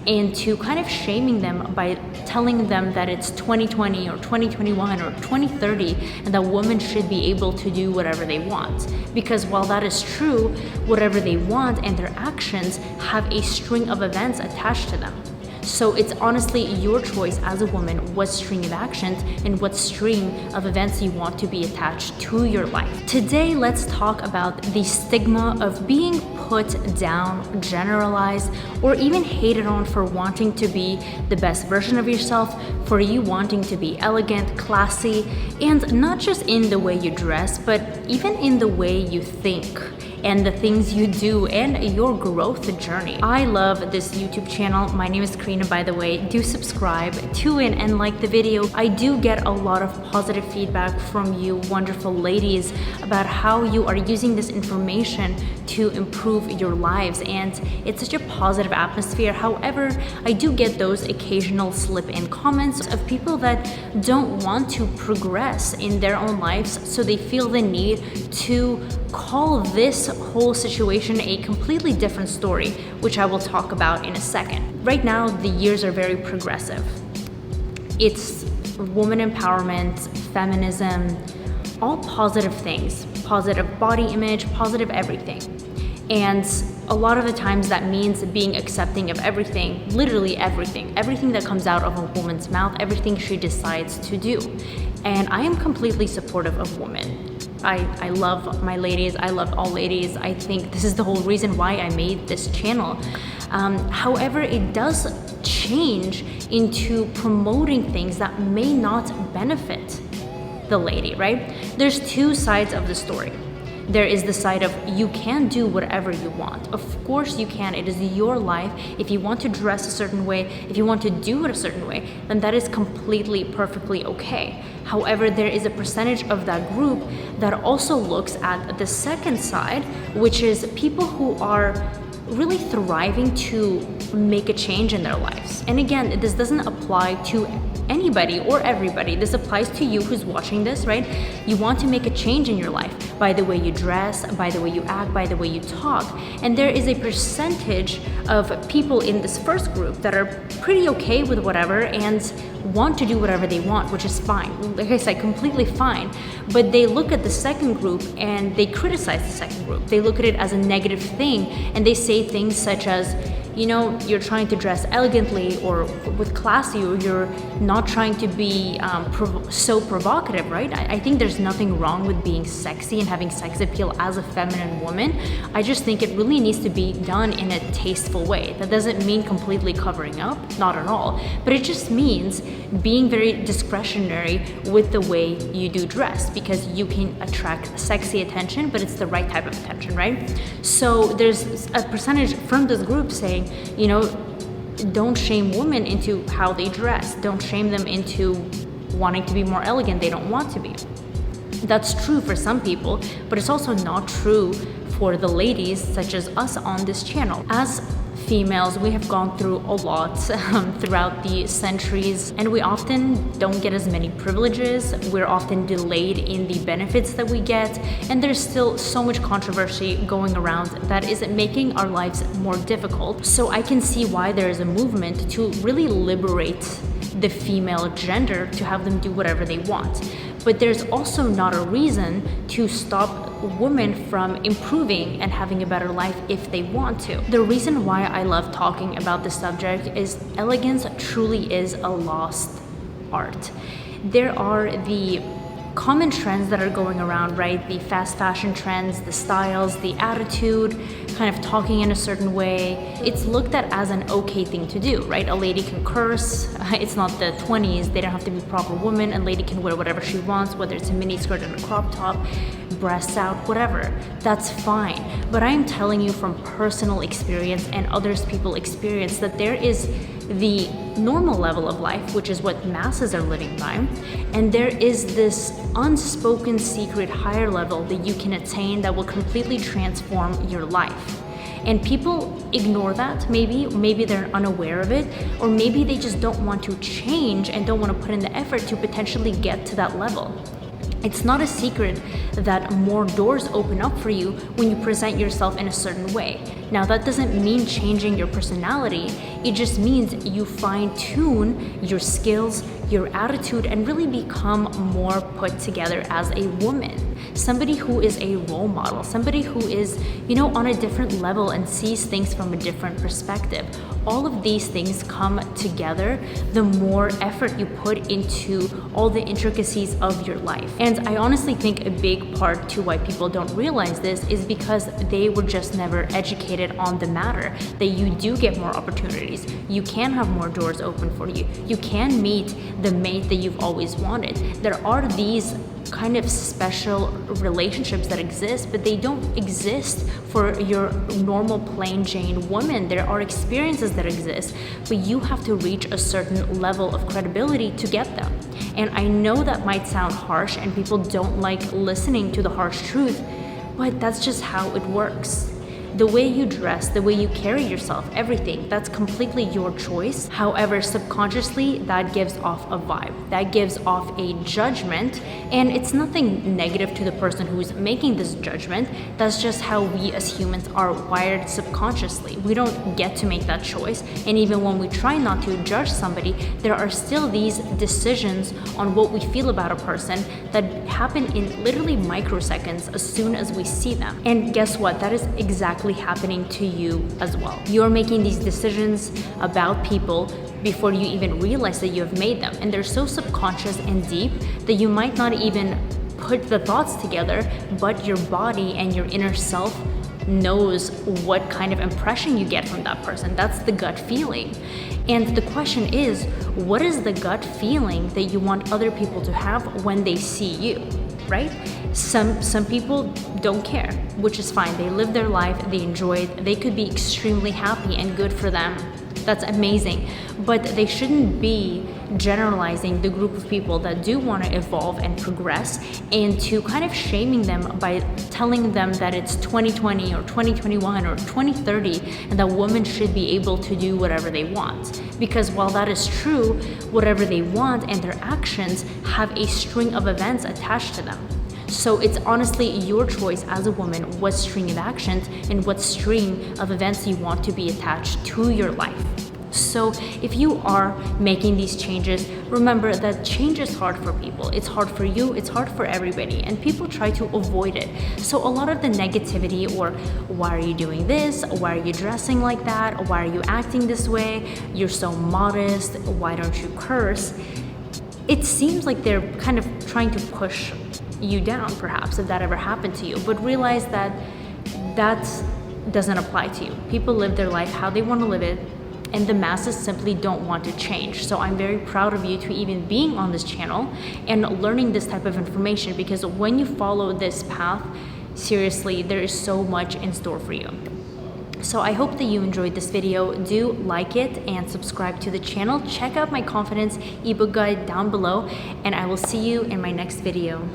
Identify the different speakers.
Speaker 1: and to kind of shaming them by telling them that it's 2020 or 2021 or 2030 and that women should be able to do whatever they want. Because while that is true, whatever they want and their actions have a string of events attached to them. So it's honestly your choice as a woman what string of actions and what string of events you want to be attached to your life. Today, let's talk about the stigma of being put down, generalized, or even hated on for wanting to be the best version of yourself, for you wanting to be elegant, classy, and not just in the way you dress, but even in the way you think and the things you do and your growth journey. I love this YouTube channel. My name is Karina, by the way. Do subscribe, tune in, and like the video. I do get a lot of positive feedback from you wonderful ladies about how you are using this information to improve your lives, and it's such a positive atmosphere. However, I do get those occasional slip-in comments of people that don't want to progress in their own lives, so they feel the need to call this whole situation a completely different story, which I will talk about in a second. Right now, the years are very progressive. It's woman empowerment, feminism, all positive things, positive body image, positive everything. And a lot of the times that means being accepting of everything, literally everything that comes out of a woman's mouth, everything she decides to do. And I am completely supportive of women. I love my ladies. I love all ladies. I think this is the whole reason why I made this channel. However, it does change into promoting things that may not benefit the lady, right? There's two sides of the story. There is the side of you can do whatever you want. Of course you can. It is your life. If you want to dress a certain way, if you want to do it a certain way, then that is completely, perfectly okay. However, there is a percentage of that group that also looks at the second side, which is people who are really thriving to make a change in their lives. And again, this doesn't apply to anybody or everybody. This applies to you who's watching this, right? You want to make a change in your life by the way you dress, by the way you act, by the way you talk. And there is a percentage of people in this first group that are pretty okay with whatever and want to do whatever they want, which is fine. Like I said, completely fine. But they look at the second group and they criticize the second group. They look at it as a negative thing and they say things such as, you know, you're trying to dress elegantly or with classy, or you're not trying to be so provocative, right? I think there's nothing wrong with being sexy and having sex appeal as a feminine woman. I just think it really needs to be done in a tasteful way. That doesn't mean completely covering up, not at all, but it just means being very discretionary with the way you do dress, because you can attract sexy attention, but it's the right type of attention, right? So there's a percentage from this group saying, you know, don't shame women into how they dress. Don't shame them into wanting to be more elegant. They don't want to be. That's true for some people, but it's also not true for the ladies such as us on this channel. As females, we have gone through a lot throughout the centuries, and we often don't get as many privileges. We're often delayed in the benefits that we get, and there's still so much controversy going around that is making our lives more difficult. So I can see why there is a movement to really liberate the female gender, to have them do whatever they want. But there's also not a reason to stop women from improving and having a better life if they want to. The reason why I love talking about this subject is elegance truly is a lost art. There are the common trends that are going around, right? The fast fashion trends, the styles, the attitude, kind of talking in a certain way. It's looked at as an okay thing to do, right? A lady can curse. It's not the 20s. They don't have to be proper women. A lady can wear whatever she wants, whether it's a mini skirt and a crop top, breasts out, whatever. That's fine. But I'm telling you from personal experience and others people experience that there is the normal level of life, which is what masses are living by, and there is this unspoken secret higher level that you can attain that will completely transform your life. And people ignore that. Maybe they're unaware of it, or maybe they just don't want to change and don't want to put in the effort to potentially get to that level. It's not a secret that more doors open up for you when you present yourself in a certain way. Now, that doesn't mean changing your personality. It just means you fine-tune your skills, your attitude, and really become more put together as a woman. Somebody who is a role model, somebody who is, on a different level and sees things from a different perspective. All of these things come together the more effort you put into all the intricacies of your life. And I honestly think a big part to why people don't realize this is because they were just never educated on the matter, that you do get more opportunities. You can have more doors open for you. You can meet the mate that you've always wanted. There are these kind of special relationships that exist, but they don't exist for your normal plain Jane woman. There are experiences that exist, but you have to reach a certain level of credibility to get them. And I know that might sound harsh and people don't like listening to the harsh truth, but that's just how it works. The way you dress, the way you carry yourself, everything, that's completely your choice. However, subconsciously, that gives off a vibe. That gives off a judgment, and it's nothing negative to the person who's making this judgment. That's just how we as humans are wired subconsciously. We don't get to make that choice, and even when we try not to judge somebody, there are still these decisions on what we feel about a person that happen in literally microseconds as soon as we see them. And guess what? That is exactly happening to you as well. You're making these decisions about people before you even realize that you have made them, and they're so subconscious and deep that you might not even put the thoughts together, but your body and your inner self knows what kind of impression you get from that person. That's the gut feeling. And the question is, what is the gut feeling that you want other people to have when they see you, right? Some people don't care, which is fine. They live their life, they enjoy it, they could be extremely happy and good for them. That's amazing. But they shouldn't be generalizing the group of people that do want to evolve and progress into kind of shaming them by telling them that it's 2020 or 2021 or 2030 and that women should be able to do whatever they want. Because while that is true, whatever they want and their actions have a string of events attached to them. So it's honestly your choice as a woman what string of actions and what string of events you want to be attached to your life. So if you are making these changes, remember that change is hard for people. It's hard for you, it's hard for everybody, and people try to avoid it. So a lot of the negativity, or why are you doing this? Why are you dressing like that? Why are you acting this way? You're so modest. Why don't you curse? It seems like they're kind of trying to push you down, perhaps, if that ever happened to you. But realize that that doesn't apply to you. People live their life how they want to live it, and the masses simply don't want to change. So I'm very proud of you to even being on this channel and learning this type of information, because when you follow this path, seriously, there is so much in store for you. So I hope that you enjoyed this video. Do like it and subscribe to the channel. Check out my confidence ebook guide down below, and I will see you in my next video.